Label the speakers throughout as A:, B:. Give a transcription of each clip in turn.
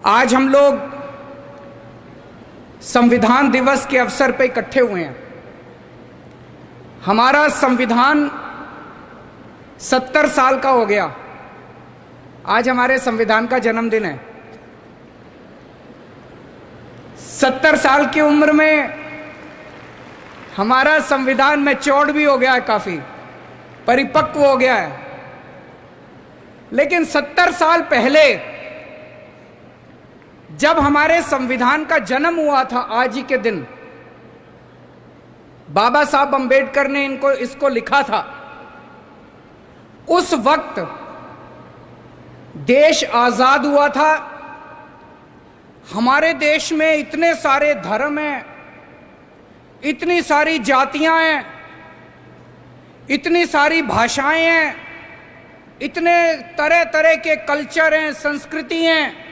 A: आज हम लोग संविधान दिवस के अवसर पर इकट्ठे हुए हैं। हमारा संविधान 70 साल का हो गया। आज हमारे संविधान का जन्मदिन है। 70 साल की उम्र में हमारा संविधान मैच्योर्ड भी हो गया है, काफी परिपक्व हो गया है। लेकिन 70 साल पहले जब हमारे संविधान का जन्म हुआ था, आज ही के दिन बाबा साहब अंबेडकर ने इसको लिखा था। उस वक्त देश आजाद हुआ था। हमारे देश में इतने सारे धर्म हैं, इतनी सारी जातियां हैं, इतनी सारी भाषाएं हैं, इतने तरह तरह के कल्चर हैं, संस्कृति हैं।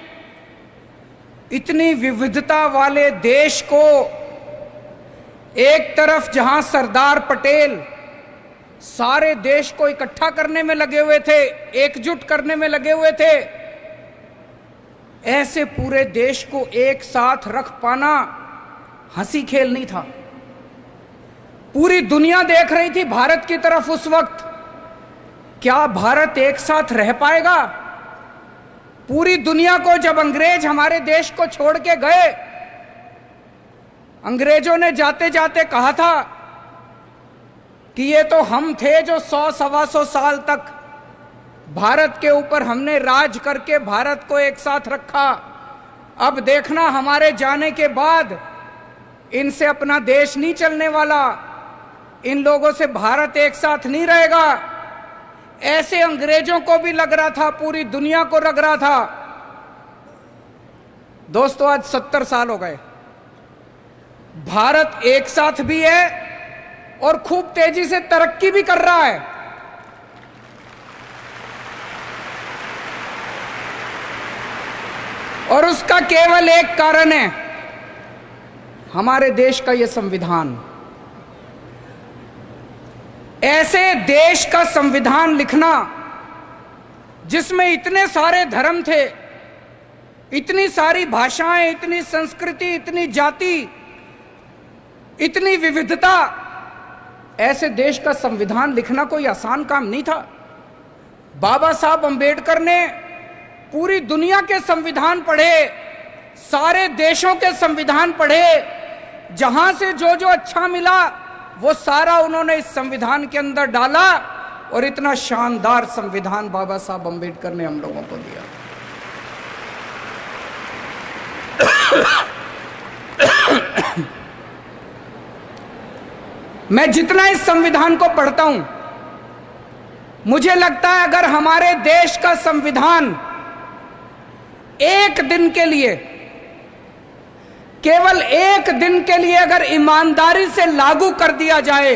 A: इतनी विविधता वाले देश को एक तरफ जहां सरदार पटेल सारे देश को इकट्ठा करने में लगे हुए थे, एकजुट करने में लगे हुए थे, ऐसे पूरे देश को एक साथ रख पाना हंसी खेल नहीं था। पूरी दुनिया देख रही थी भारत की तरफ उस वक्त। क्या भारत एक साथ रह पाएगा? पूरी दुनिया को जब अंग्रेज हमारे देश को छोड़ के गए, अंग्रेजों ने जाते जाते कहा था कि ये तो हम थे जो 100-125 साल तक भारत के ऊपर हमने राज करके भारत को एक साथ रखा। अब देखना हमारे जाने के बाद इनसे अपना देश नहीं चलने वाला, इन लोगों से भारत एक साथ नहीं रहेगा। ऐसे अंग्रेजों को भी लग रहा था, पूरी दुनिया को लग रहा था। दोस्तों, आज 70 साल हो गए। भारत एक साथ भी है और खूब तेजी से तरक्की भी कर रहा है। और उसका केवल एक कारण है, हमारे देश का यह संविधान। ऐसे देश का संविधान लिखना जिसमें इतने सारे धर्म थे, इतनी सारी भाषाएं, इतनी संस्कृति, इतनी जाति, इतनी विविधता, ऐसे देश का संविधान लिखना कोई आसान काम नहीं था। बाबा साहब अंबेडकर ने पूरी दुनिया के संविधान पढ़े, सारे देशों के संविधान पढ़े, जहां से जो जो अच्छा मिला वो सारा उन्होंने इस संविधान के अंदर डाला और इतना शानदार संविधान बाबा साहब अंबेडकर ने हम लोगों को दिया। मैं जितना इस संविधान को पढ़ता हूं, मुझे लगता है अगर हमारे देश का संविधान एक दिन के लिए, केवल एक दिन के लिए अगर ईमानदारी से लागू कर दिया जाए,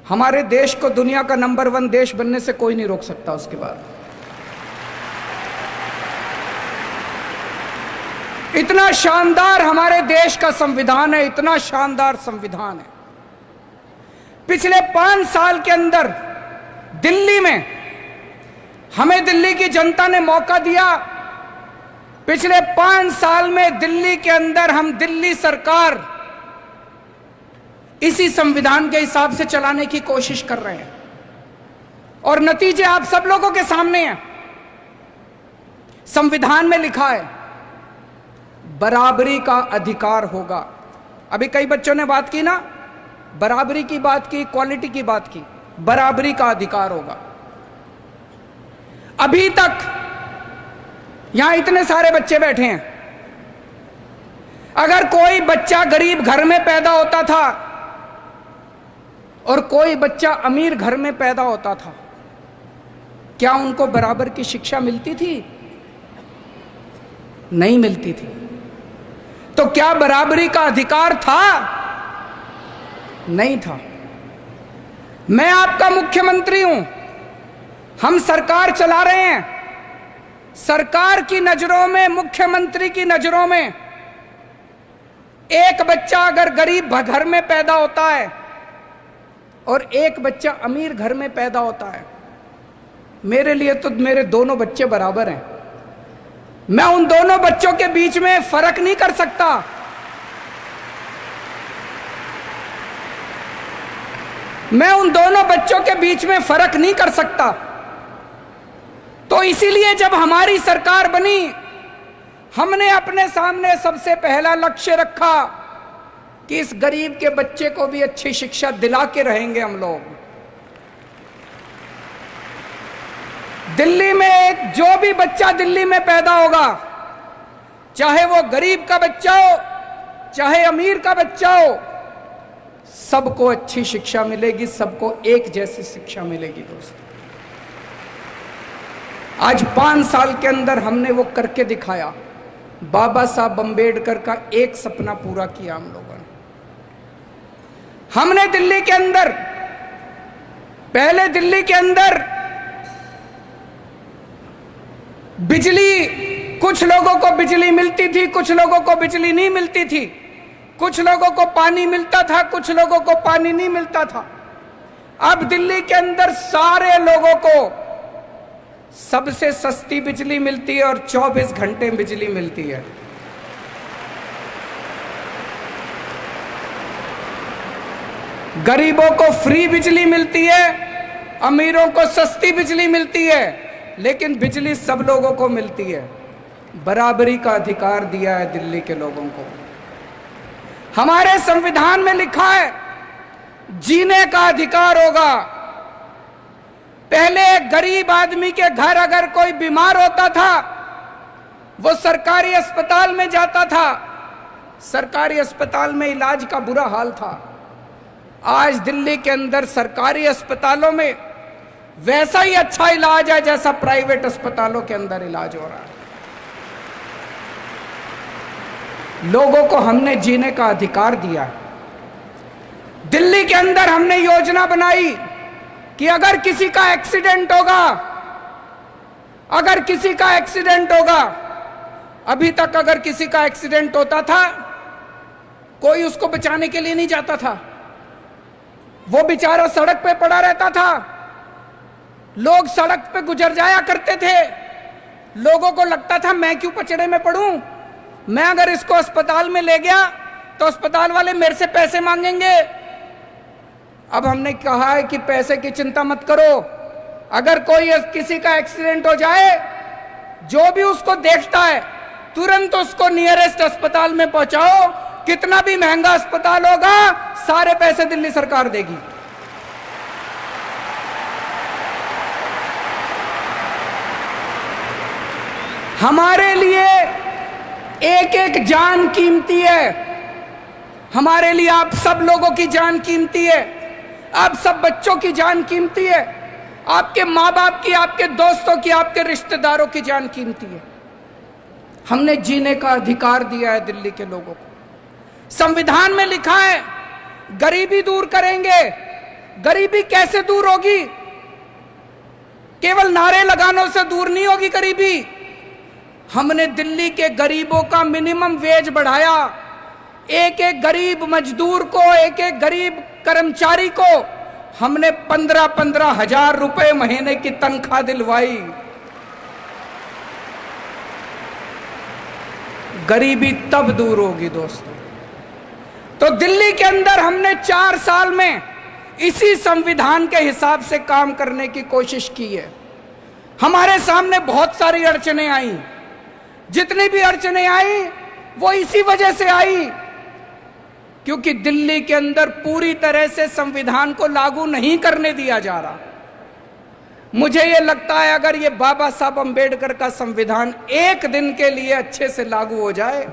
A: हमारे देश को दुनिया का नंबर 1 देश बनने से कोई नहीं रोक सकता। उसके बाद इतना शानदार हमारे देश का संविधान है, इतना शानदार संविधान है। पिछले 5 साल के अंदर दिल्ली में हमें दिल्ली की जनता ने मौका दिया। पिछले 5 साल में दिल्ली के अंदर हम दिल्ली सरकार इसी संविधान के हिसाब से चलाने की कोशिश कर रहे हैं और नतीजे आप सब लोगों के सामने हैं। संविधान में लिखा है बराबरी का अधिकार होगा। अभी कई बच्चों ने बात की ना, बराबरी की बात की, इक्वालिटी की बात की। बराबरी का अधिकार होगा। अभी तक यहां इतने सारे बच्चे बैठे हैं, अगर कोई बच्चा गरीब घर में पैदा होता था और कोई बच्चा अमीर घर में पैदा होता था, क्या उनको बराबर की शिक्षा मिलती थी? नहीं मिलती थी। तो क्या बराबरी का अधिकार था? नहीं था। मैं आपका मुख्यमंत्री हूं, हम सरकार चला रहे हैं। सरकार की नजरों में, मुख्यमंत्री की नजरों में, एक बच्चा अगर गरीब घर में पैदा होता है और एक बच्चा अमीर घर में पैदा होता है, मेरे लिए तो मेरे दोनों बच्चे बराबर हैं। मैं उन दोनों बच्चों के बीच में फर्क नहीं कर सकता। मैं उन दोनों बच्चों के बीच में फर्क नहीं कर सकता। तो इसीलिए जब हमारी सरकार बनी, हमने अपने सामने सबसे पहला लक्ष्य रखा कि इस गरीब के बच्चे को भी अच्छी शिक्षा दिला के रहेंगे हम लोग। दिल्ली में जो भी बच्चा दिल्ली में पैदा होगा, चाहे वो गरीब का बच्चा हो चाहे अमीर का बच्चा हो, सबको अच्छी शिक्षा मिलेगी, सबको एक जैसी शिक्षा मिलेगी। दोस्तों, आज 5 साल के अंदर हमने वो करके दिखाया। बाबा साहब अंबेडकर का एक सपना पूरा किया हम लोगों ने। हमने दिल्ली के अंदर, पहले दिल्ली के अंदर बिजली, कुछ लोगों को बिजली मिलती थी, कुछ लोगों को बिजली नहीं मिलती थी, कुछ लोगों को पानी मिलता था, कुछ लोगों को पानी नहीं मिलता था। अब दिल्ली के अंदर सारे लोगों को सबसे सस्ती बिजली मिलती है और 24 घंटे बिजली मिलती है। गरीबों को फ्री बिजली मिलती है, अमीरों को सस्ती बिजली मिलती है, लेकिन बिजली सब लोगों को मिलती है। बराबरी का अधिकार दिया है दिल्ली के लोगों को। हमारे संविधान में लिखा है जीने का अधिकार होगा। पहले एक गरीब आदमी के घर अगर कोई बीमार होता था, वो सरकारी अस्पताल में जाता था, सरकारी अस्पताल में इलाज का बुरा हाल था। आज दिल्ली के अंदर सरकारी अस्पतालों में वैसा ही अच्छा इलाज है जैसा प्राइवेट अस्पतालों के अंदर इलाज हो रहा है। लोगों को हमने जीने का अधिकार दिया है। दिल्ली के अंदर हमने योजना बनाई कि अगर किसी का एक्सीडेंट होगा, अगर किसी का एक्सीडेंट होगा, अभी तक अगर किसी का एक्सीडेंट होता था, कोई उसको बचाने के लिए नहीं जाता था, वो बेचारा सड़क पे पड़ा रहता था। लोग सड़क पे गुजर जाया करते थे, लोगों को लगता था मैं क्यों पचड़े में पड़ूं, मैं अगर इसको अस्पताल में ले गया तो अस्पताल वाले मेरे से पैसे मांगेंगे। अब हमने कहा है कि पैसे की चिंता मत करो, अगर कोई किसी का एक्सीडेंट हो जाए, जो भी उसको देखता है तुरंत उसको नियरेस्ट अस्पताल में पहुंचाओ। कितना भी महंगा अस्पताल होगा, सारे पैसे दिल्ली सरकार देगी। हमारे लिए एक एक जान कीमती है, हमारे लिए आप सब लोगों की जान कीमती है, आप सब बच्चों की जान कीमती है, आपके माँ बाप की, आपके दोस्तों की, आपके रिश्तेदारों की जान कीमती है। हमने जीने का अधिकार दिया है दिल्ली के लोगों को। संविधान में लिखा है गरीबी दूर करेंगे। गरीबी कैसे दूर होगी? केवल नारे लगानों से दूर नहीं होगी गरीबी। हमने दिल्ली के गरीबों का मिनिमम वेज बढ़ाया। एक एक गरीब मजदूर को, एक एक गरीब कर्मचारी को हमने 15-15 हजार रुपए महीने की तनख्वाह दिलवाई। गरीबी तब दूर होगी दोस्तों। तो दिल्ली के अंदर हमने 4 साल में इसी संविधान के हिसाब से काम करने की कोशिश की है। हमारे सामने बहुत सारी अड़चनें आई, जितनी भी अड़चनें आई वो इसी वजह से आई क्योंकि दिल्ली के अंदर पूरी तरह से संविधान को लागू नहीं करने दिया जा रहा। मुझे ये लगता है अगर ये बाबा साहब अंबेडकर का संविधान एक दिन के लिए अच्छे से लागू हो जाए,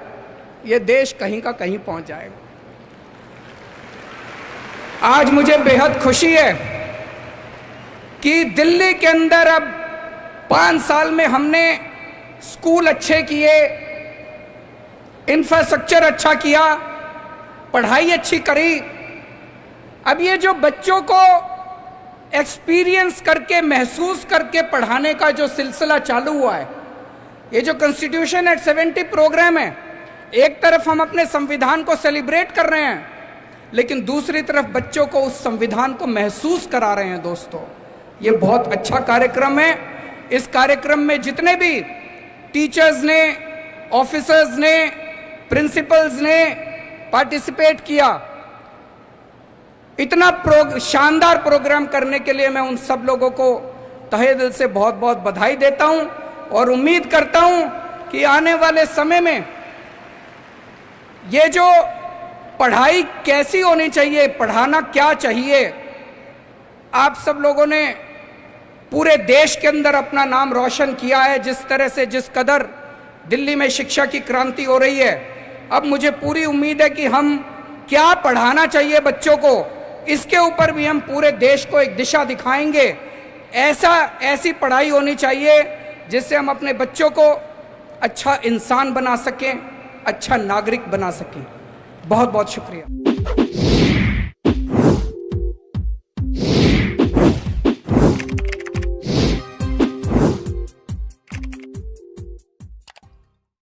A: ये देश कहीं का कहीं पहुंच जाएगा। आज मुझे बेहद खुशी है कि दिल्ली के अंदर अब 5 साल में हमने स्कूल अच्छे किए, इंफ्रास्ट्रक्चर अच्छा किया, पढ़ाई अच्छी करी। अब ये जो बच्चों को एक्सपीरियंस करके, महसूस करके पढ़ाने का जो सिलसिला चालू हुआ है, ये जो कॉन्स्टिट्यूशन एट 70 प्रोग्राम है, एक तरफ हम अपने संविधान को सेलिब्रेट कर रहे हैं, लेकिन दूसरी तरफ बच्चों को उस संविधान को महसूस करा रहे हैं दोस्तों। ये बहुत अच्छा कार्यक्रम है। इस कार्यक्रम में जितने भी टीचर्स ने, ऑफिसर्स ने, प्रिंसिपल्स ने पार्टिसिपेट किया, इतना शानदार प्रोग्राम करने के लिए मैं उन सब लोगों को तहे दिल से बहुत बहुत बधाई देता हूं और उम्मीद करता हूं कि आने वाले समय में ये जो पढ़ाई कैसी होनी चाहिए, पढ़ाना क्या चाहिए, आप सब लोगों ने पूरे देश के अंदर अपना नाम रोशन किया है। जिस तरह से, जिस कदर दिल्ली में शिक्षा की क्रांति हो रही है, अब मुझे पूरी उम्मीद है कि हम क्या पढ़ाना चाहिए बच्चों को, इसके ऊपर भी हम पूरे देश को एक दिशा दिखाएंगे। ऐसी पढ़ाई होनी चाहिए जिससे हम अपने बच्चों को अच्छा इंसान बना सकें, अच्छा नागरिक बना सकें। बहुत बहुत शुक्रिया।